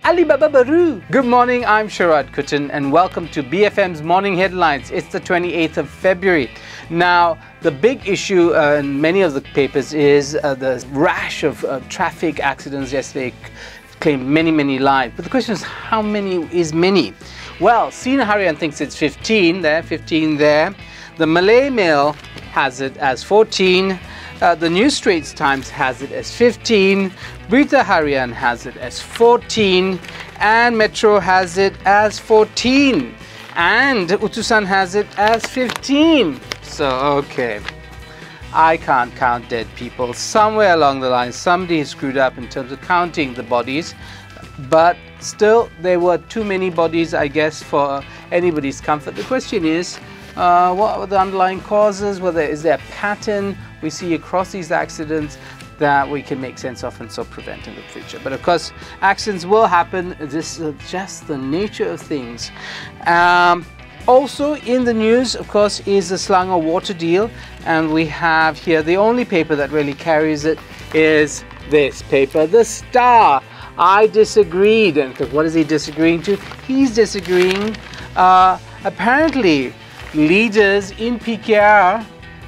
Alibaba Baru. Good morning, I'm Sharaad Kuttan and welcome to BFM's Morning Headlines. It's the 28th of February. Now, the big issue in many of the papers is the rash of traffic accidents yesterday claimed many lives. But the question is, how many is many? Well, Sina Harian thinks it's 15 there, 15 there. The Malay Mail has it as 14. The New Straits Times has it as 15, Berita Harian has it as 14, and Metro has it as 14, and Utusan has it as 15. So, okay, I can't count dead people. Somewhere along the line, somebody screwed up in terms of counting the bodies, but still, there were too many bodies, I guess, for anybody's comfort. The question is, what are the underlying causes? Is there a pattern we see across these accidents that we can make sense of and so prevent in the future? But of course, accidents will happen. This is just the nature of things. Also in the news, of course, is the Selangor water deal, and we have here the only paper that really carries it is this paper, The Star. I disagreed, and what is he disagreeing to? He's disagreeing. Apparently, leaders in PKR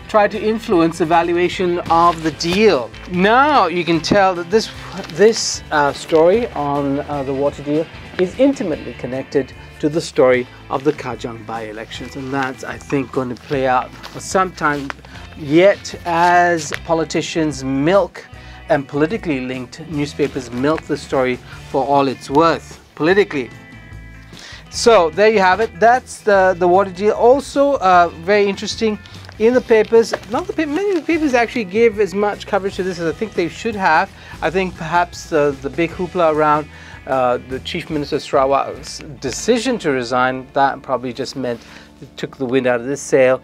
try to influence the valuation of the deal. Now you can tell that this story on the water deal is intimately connected to the story of the Kajang by-elections, and that's, I think, going to play out for some time yet as politicians milk and politically linked newspapers milk the story for all it's worth politically. So there you have it. That's the water deal. Also very interesting in the papers. Many papers actually give as much coverage to this as I think they should have. I think perhaps the big hoopla around the Chief Minister Sarawak's decision to resign, that probably just meant it took the wind out of this sail.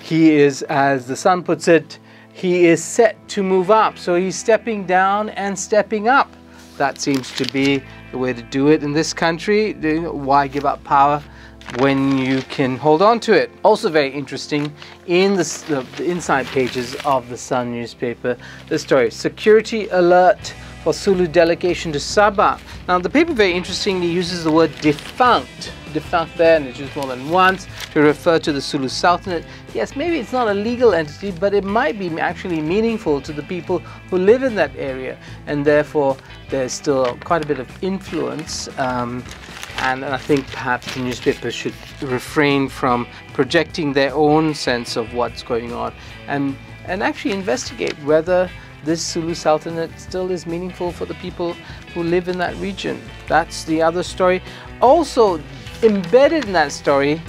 He is, as the Sun puts it, he is set to move up. So he's stepping down and stepping up. That seems to be the way to do it in this country. Why give up power when you can hold on to it? Also very interesting, in the inside pages of the Sun newspaper, the story, security alert for Sulu delegation to Sabah. Now the paper very interestingly uses the word defunct there, and it's used more than once to refer to the Sulu Sultanate. Yes, maybe it's not a legal entity, but it might be actually meaningful to the people who live in that area, and therefore there's still quite a bit of influence. And I think perhaps the newspapers should refrain from projecting their own sense of what's going on, and actually investigate whether this Sulu Sultanate still is meaningful for the people who live in that region. That's the other story. Also embedded in that story,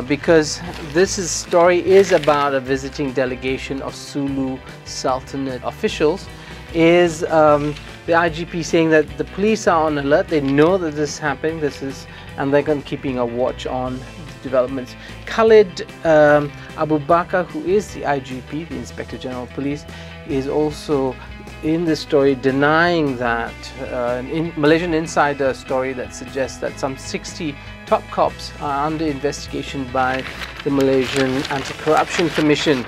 because this story is about a visiting delegation of Sulu Sultanate officials, is the IGP saying that the police are on alert. They know that this is happening, and they're going to keeping a watch on developments. Khalid Abu Bakar, who is the IGP, the Inspector General of Police, is also in this story denying that Malaysian Insider story that suggests that some 60 top cops are under investigation by the Malaysian Anti-Corruption Commission.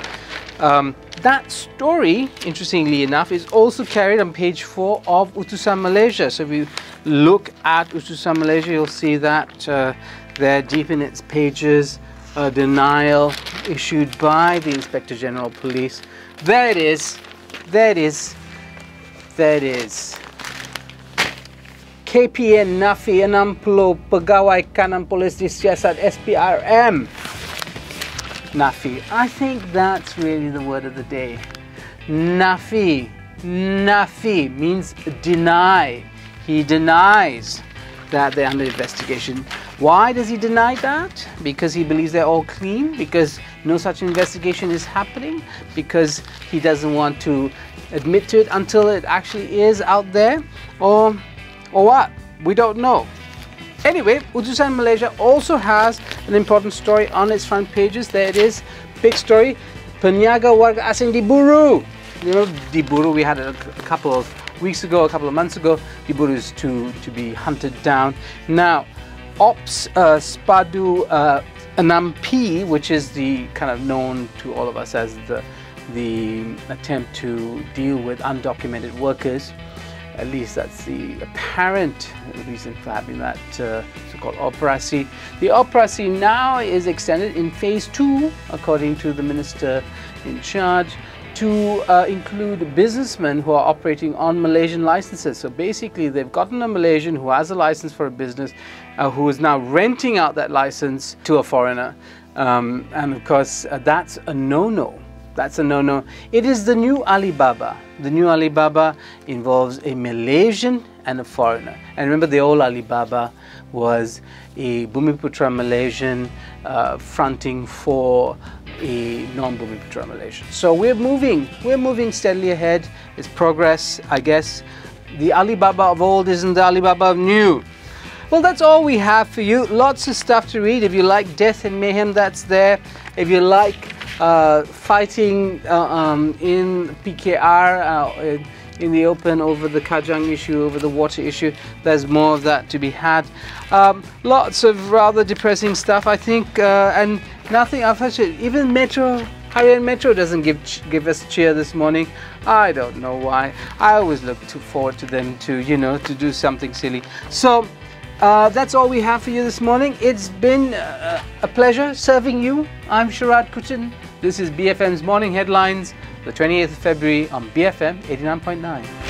That story, interestingly enough, is also carried on page 4 of Utusan Malaysia. So if you look at Utusan Malaysia, you'll see that there deep in its pages, a denial issued by the Inspector General of Police. There it is. There it is. There it is. KPN nafi 60 pegawai kanan polis disiasat SPRM. Nafi. I think that's really the word of the day. Nafi. Nafi means deny. He denies that they're under investigation. Why does he deny that? Because he believes they're all clean? Because no such investigation is happening? Because he doesn't want to admit to it until it actually is out there? Or what? We don't know. Anyway, Utusan Malaysia also has an important story on its front pages. There it is, big story. Peniaga warga asing diburu. You know, diburu, we had a couple of weeks ago, a couple of months ago. Diburu is to be hunted down. Now, Ops Spadu 6P, which is the kind of known to all of us as the attempt to deal with undocumented workers, At least that's the apparent reason for having that so-called operasi. The operasi now is extended in phase 2, according to the minister in charge, to include businessmen who are operating on Malaysian licenses. So basically, they've gotten a Malaysian who has a license for a business, who is now renting out that license to a foreigner. And of course, that's a no-no. That's a no-no. It is the new Alibaba. The new Alibaba involves a Malaysian and a foreigner. And remember, the old Alibaba was a Bumiputra Malaysian fronting for a non-Bumiputra Malaysian. So we're moving steadily ahead. It's progress, I guess. The Alibaba of old isn't the Alibaba of new. Well, that's all we have for you. Lots of stuff to read. If you like death and mayhem, that's there. If you like fighting in PKR, in the open over the Kajang issue, over the water issue, there's more of that to be had. Lots of rather depressing stuff, I think, and nothing I've heard. Even Metro, Harian Metro doesn't give us cheer this morning. I don't know why. I always look forward to them to, you know, to do something silly. So that's all we have for you this morning. It's been a pleasure serving you. I'm Sharaad Kuttan. This is BFM's Morning Headlines, the 28th of February on BFM 89.9.